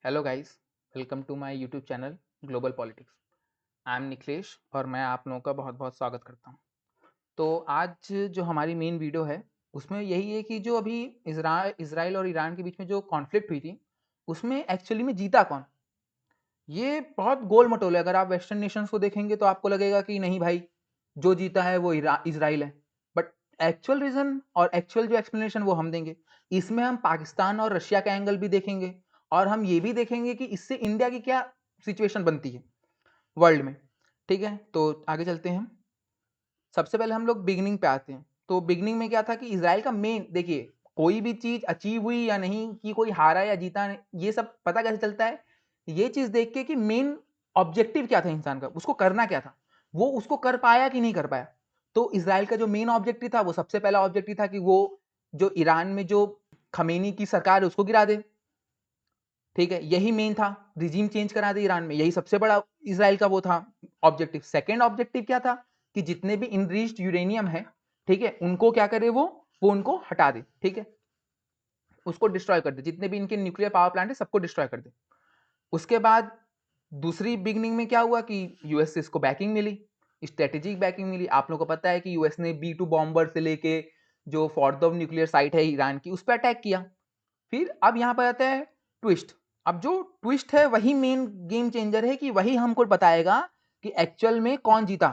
Hello guys, welcome to my YouTube channel global politics. I am Nikhilesh और मैं आप लोगों का बहुत बहुत स्वागत करता हूं। तो आज जो हमारी मेन वीडियो है उसमें यही है कि जो अभी इसराइल और ईरान के बीच में जो कॉन्फ्लिक्ट हुई थी उसमें एक्चुअली में जीता कौन। ये बहुत गोल मटोल है। अगर आप वेस्टर्न नेशंस को देखेंगे तो आपको लगेगा कि नहीं भाई, जो जीता है वो इसराइल है। बट एक्चुअल रीजन और एक्चुअल जो एक्सप्लेनेशन वो हम देंगे। इसमें हम पाकिस्तान और रशिया का एंगल भी देखेंगे और हम ये भी देखेंगे कि इससे इंडिया की क्या सिचुएशन बनती है वर्ल्ड में। ठीक है, तो आगे चलते हैं हम। सबसे पहले हम लोग बिगिनिंग पे आते हैं। तो बिगिनिंग में क्या था कि इसराइल का मेन, देखिए, कोई भी चीज अचीव हुई या नहीं, कि कोई हारा या जीता, ये सब पता कैसे चलता है? ये चीज देख के कि मेन ऑब्जेक्टिव क्या था इंसान का, उसको करना क्या था, वो उसको कर पाया कि नहीं कर पाया। तो इसराइल का जो मेन ऑब्जेक्टिव था, वो सबसे पहला ऑब्जेक्टिव था कि वो जो ईरान में जो खमेनी की सरकार है उसको गिरा दे। ठीक है, यही मेन था, रिजीम चेंज करा दे ईरान में, यही सबसे बड़ा इसराइल का वो था ऑब्जेक्टिव। सेकंड ऑब्जेक्टिव क्या था कि जितने भी इनरिच्ड यूरेनियम है, ठीक है, उनको क्या करे, वो उनको हटा दे। ठीक है, उसको डिस्ट्रॉय कर दे, जितने भी इनके न्यूक्लियर पावर प्लांट है सबको डिस्ट्रॉय कर दे। उसके बाद दूसरी बिगनिंग में क्या हुआ कि यूएस से इसको बैकिंग मिली, स्ट्रेटेजिक बैकिंग मिली। आप लोगों को पता है कि यूएस ने B2 बॉम्बर से लेके जो फॉर्दो न्यूक्लियर साइट है ईरान की, उस पर अटैक किया। फिर अब यहां पर आता है ट्विस्ट। अब जो ट्विस्ट है वही मेन गेम चेंजर है, कि वही हमको बताएगा कि एक्चुअल में कौन जीता,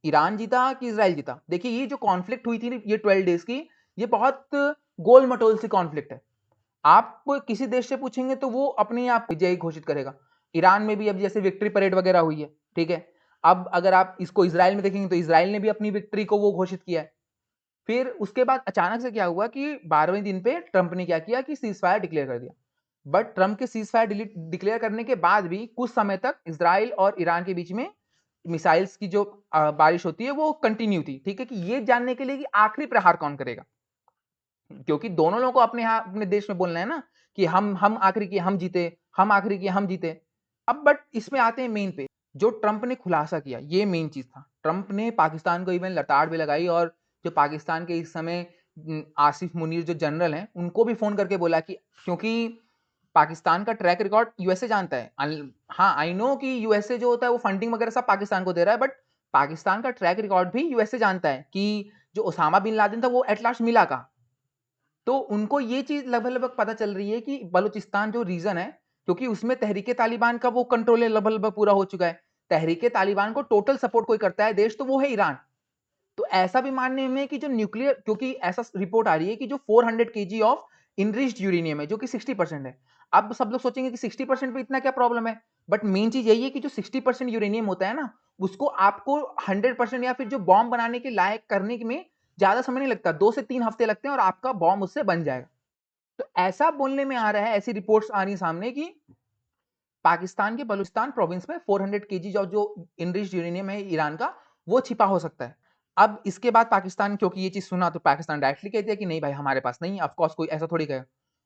ईरान जीता कि इसराइल जीता। देखिए, ये जो कॉन्फ्लिक्ट हुई थी ये 12 डेज की, ये बहुत गोल मटोल सी कॉन्फ्लिक्ट है। आप किसी देश से पूछेंगे तो वो अपने आप विजयी घोषित करेगा। ईरान में भी अब जैसे विक्ट्री परेड वगैरह हुई है, ठीक है। अब अगर आप इसको इसराइल में देखेंगे तो इसराइल ने भी अपनी विक्ट्री को वो घोषित किया है। फिर उसके बाद अचानक से क्या हुआ कि 12वें दिन पे ट्रंप ने क्या किया कि सीज फायर डिक्लेयर कर दिया। बट ट्रंप के सीज फायर डिक्लेयर करने के बाद भी कुछ समय तक इसराइल और ईरान के बीच में मिसाइल्स की जो बारिश होती है वो कंटिन्यू थी। ठीक है, कि ये जानने के लिए कि आखिरी प्रहार कौन करेगा, क्योंकि दोनों लोगों को अपने यहाँ अपने देश में बोलना है ना कि हम आखिरी किए हम जीते, हम आखिरी किए हम जीते। अब बट इसमें आते हैं मेन पे, जो ट्रंप ने खुलासा किया, ये मेन चीज था। ट्रंप ने पाकिस्तान को इवन लताड़ भी लगाई, और जो पाकिस्तान के इस समय आसिफ मुनीर जो जनरल हैं उनको भी फोन करके बोला कि, क्योंकि पाकिस्तान का ट्रैक रिकॉर्ड यूएसए जानता है। हाँ, आई नो कि यूएसए जो होता है वो फंडिंग वगैरह सब पाकिस्तान को दे रहा है, बट पाकिस्तान का ट्रैक रिकॉर्ड भी यूएसए जानता है कि जो ओसामा बिन लादेन था वो एट लास्ट मिला कहाँ। तो उनको ये चीज लगभग लगभग पता चल रही है कि बलूचिस्तान जो रीजन है, क्योंकि उसमें तहरीके तालिबान का वो कंट्रोल है, लगभग लगभग पूरा हो चुका है। तहरीके तालिबान को टोटल सपोर्ट कोई करता है देश तो वो है ईरान। तो ऐसा भी मानने में कि जो न्यूक्लियर, क्योंकि ऐसा रिपोर्ट आ रही है कि जो 400 केजी ऑफ इनरिच्ड यूरेनियम है जो कि 60% है। अब सब लोग सोचेंगे कि 60% पे इतना क्या प्रॉब्लम है, बट मेन चीज यही है कि जो 60% यूरेनियम होता है ना, उसको आपको 100% या फिर जो बॉम्ब बनाने के लायक करने में ज्यादा समय नहीं लगता, 2 से 3 हफ्ते लगते हैं और आपका बॉम्ब उससे बन जाएगा। तो ऐसा बोलने में आ रहा है, ऐसी रिपोर्ट्स आ रही है सामने कि पाकिस्तान के बलूचिस्तान प्रोविंस में 400 केजी जो इनरिच्ड यूरेनियम है ईरान का, वो छिपा हो सकता है। अब इसके बाद पाकिस्तान, क्योंकि ये चीज सुना तो पाकिस्तान डायरेक्टली कह दिया कि नहीं भाई हमारे पास नहीं, ऑफ कोर्स कोई ऐसा थोड़ी कहे।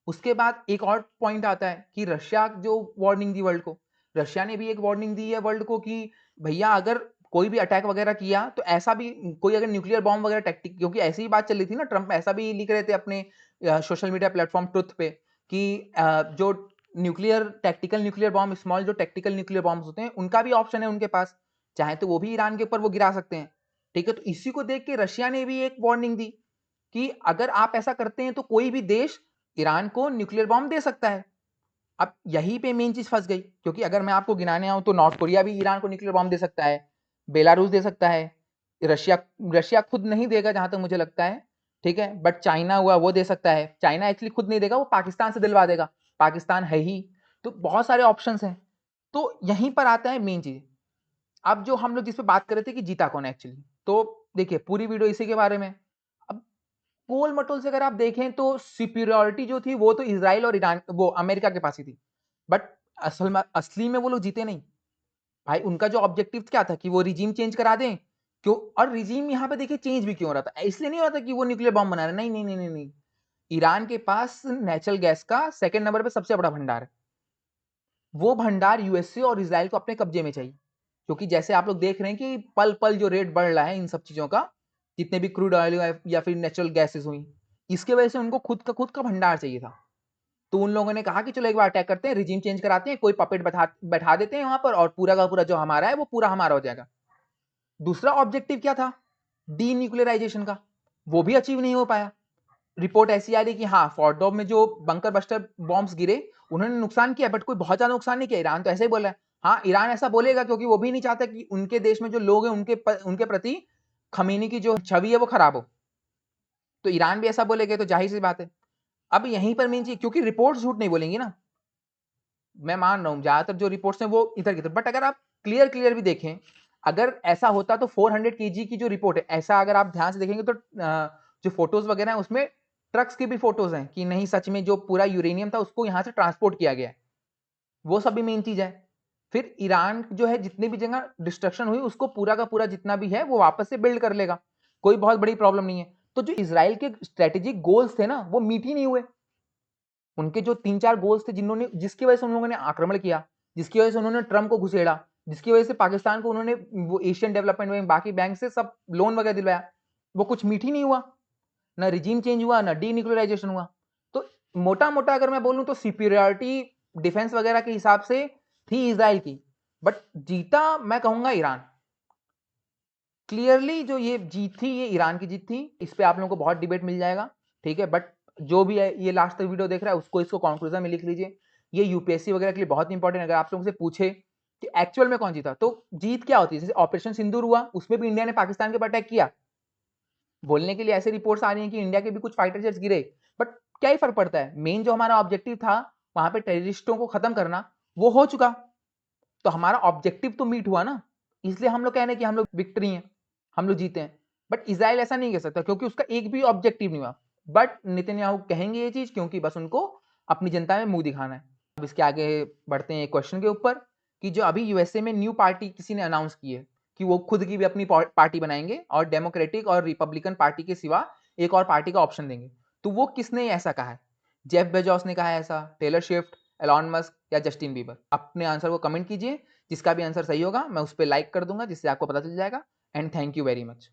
उसके बाद एक और पॉइंट आता है कि रशिया जो वार्निंग दी वर्ल्ड को, रशिया ने भी एक वार्निंग दी है वर्ल्ड को कि भैया अगर कोई भी अटैक वगैरह किया तो ऐसा भी, कोई अगर न्यूक्लियर बॉम्ब वगैरह टेक्टिक, क्योंकि ऐसी ही बात चल रही थी ना, ट्रंप ऐसा भी लिख रहे थे अपने सोशल मीडिया प्लेटफॉर्म ट्रुथ पे कि जो न्यूक्लियर बॉम्ब, स्मॉल जो टेक्टिकल न्यूक्लियर बॉम्ब होते हैं उनका भी ऑप्शन है उनके पास, चाहे तो वो भी ईरान के ऊपर वो गिरा सकते हैं। ठीक है, तो इसी को देख के रशिया ने भी एक वार्निंग दी कि अगर आप ऐसा करते हैं तो कोई भी देश ईरान को न्यूक्लियर बॉम्ब दे सकता है। अब यहीं पे मेन चीज फंस गई, क्योंकि अगर मैं आपको गिनाने आऊं तो नॉर्थ कोरिया भी ईरान को न्यूक्लियर बॉम्ब दे सकता है, बेलारूस दे सकता है, रशिया रशिया खुद नहीं देगा जहां तक मुझे लगता है। ठीक है, बट चाइना हुआ वो दे सकता है। चाइना एक्चुअली खुद नहीं देगा, वो पाकिस्तान से दिलवा देगा, पाकिस्तान है ही। तो बहुत सारे ऑप्शंस हैं। तो यहीं पर आता है मेन चीज। अब जो हम लोग जिस पे बात कर रहे थे कि जीता कौन एक्चुअली, तो देखिए पूरी वीडियो इसी के बारे में। अब गोल मटोल से अगर आप देखें तो सुपीरियोरिटी जो थी वो तो इसराइल और ईरान, वो अमेरिका के पास ही थी। बट असली में वो लोग जीते नहीं भाई। उनका जो ऑब्जेक्टिव क्या था कि वो रिजीम चेंज करा दें। क्यों? और रिजीम यहाँ पे देखिए चेंज भी क्यों हो रहा था, इसलिए नहीं हो रहा था कि वो न्यूक्लियर बॉम्ब बना रहे, नहीं नहीं नहीं नहीं नहीं। ईरान के पास नेचुरल गैस का सेकंड नंबर पे सबसे बड़ा भंडार है। वो भंडार यूएसए और इसराइल को अपने कब्जे में चाहिए, क्योंकि जैसे आप लोग देख रहे हैं कि पल पल जो रेट बढ़ रहा है इन सब चीजों का, जितने भी क्रूड ऑयल या फिर नेचुरल गैसेस हुई, इसके वजह से उनको खुद का भंडार चाहिए था। तो उन लोगों ने कहा कि चलो एक बार अटैक करते हैं, रिजीम चेंज कराते हैं, कोई पपेट बैठा देते हैं वहां पर और पूरा का पूरा जो हमारा है वो पूरा हमारा हो जाएगा। दूसरा ऑब्जेक्टिव क्या था? डीन्यूक्लियराइजेशन का, वो भी अचीव नहीं हो पाया। रिपोर्ट ऐसी आ रही कि हाँ, फोर्डो में जो बंकर बस्टर बॉम्ब्स गिरे उन्होंने नुकसान किया, बट कोई बहुत ज्यादा नुकसान नहीं किया। ईरान तो ऐसे ही बोल रहा है। हाँ, ईरान ऐसा बोलेगा क्योंकि वो भी नहीं चाहता कि उनके देश में जो लोग हैं उनके प्रति खमीनी की जो छवि है वो खराब हो। तो ईरान भी ऐसा बोलेगा, तो जाहिर सी बात है। अब यहीं पर मेन चीज, क्योंकि रिपोर्ट झूठ नहीं बोलेंगी ना, मैं मान रहा हूं ज्यादातर जो रिपोर्ट्स हैं वो इधर की तरफ, बट अगर आप क्लियर भी देखें, अगर ऐसा होता तो 400 केजी की जो रिपोर्ट है, ऐसा अगर आप ध्यान से देखेंगे तो जो फोटोज वगैरह है उसमें ट्रक्स की भी फोटोज हैं कि नहीं सच में जो पूरा यूरेनियम था उसको यहां से ट्रांसपोर्ट किया गया है। वो सब भी मेन चीज है। फिर ईरान जो है जितनी भी जगह डिस्ट्रक्शन हुई उसको पूरा का पूरा जितना भी है वो वापस से बिल्ड कर लेगा, कोई बहुत बड़ी प्रॉब्लम नहीं है। तो जो इसराइल के स्ट्रेटेजिक गोल्स थे ना वो मीट ही नहीं हुए। उनके जो 3-4 गोल्स थे जिसकी वजह से उन लोगों ने आक्रमण किया, जिसकी वजह से उन्होंने ट्रम्प को घुसेड़ा, जिसकी वजह से पाकिस्तान को उन्होंने वो एशियन डेवलपमेंट बैंक बाकी बैंक से सब लोन वगैरह दिलवाया, वो कुछ मीट ही नहीं हुआ। ना रिजीम चेंज हुआ, ना डीन्यूक्लियराइजेशन हुआ। तो मोटा मोटा अगर मैं बोलूं तो सुपीरियरिटी डिफेंस वगैरह के हिसाब से थी इसराइल की, बट जीता मैं कहूंगा ईरान। क्लियरली जो ये जीत थी ये ईरान की जीत थी। इस पे आप लोगों को बहुत डिबेट मिल जाएगा, ठीक है, बट जो भी है ये लास्ट तक वीडियो देख रहा है उसको इसको कंक्लूजन में लिख लीजिए। ये यूपीएससी वगैरह के लिए बहुत इंपॉर्टेंट। अगर आप लोगों से पूछे कि एक्चुअल में कौन जीता तो जीत क्या होती है, जैसे ऑपरेशन सिंदूर हुआ उसमें भी इंडिया ने पाकिस्तान के ऊपर अटैक किया, बोलने के लिए ऐसे रिपोर्ट्स आ रही हैं कि इंडिया के भी कुछ फाइटर जेट्स गिरे, बट क्या ही फर्क पड़ता है, मेन जो हमारा ऑब्जेक्टिव था वहां पे टेररिस्टों को खत्म करना वो हो चुका। तो हमारा ऑब्जेक्टिव तो मीट हुआ ना, इसलिए हम लोग कह रहे हैं कि हम लोग विक्ट्री हैं, हम लोग जीते हैं। बट इसराइल ऐसा नहीं कह सकता क्योंकि उसका एक भी ऑब्जेक्टिव नहीं हुआ। बट नेतन्याहू कहेंगे ये चीज क्योंकि बस उनको अपनी जनता में मुंह दिखाना है। अब इसके आगे बढ़ते हैं एक क्वेश्चन के ऊपर कि जो अभी यूएसए में न्यू पार्टी किसी ने अनाउंस की है कि वो खुद की भी अपनी पार्टी बनाएंगे और डेमोक्रेटिक और रिपब्लिकन पार्टी के सिवा एक और पार्टी का ऑप्शन देंगे, तो वो किसने ऐसा कहा है? जेफ बेजोस ने कहा है ऐसा, टेलर स्विफ्ट, एलॉन मस्क या जस्टिन बीबर? अपने आंसर को कमेंट कीजिए, जिसका भी आंसर सही होगा मैं उस पर लाइक कर दूंगा जिससे आपको पता चल जाएगा। And thank you very much.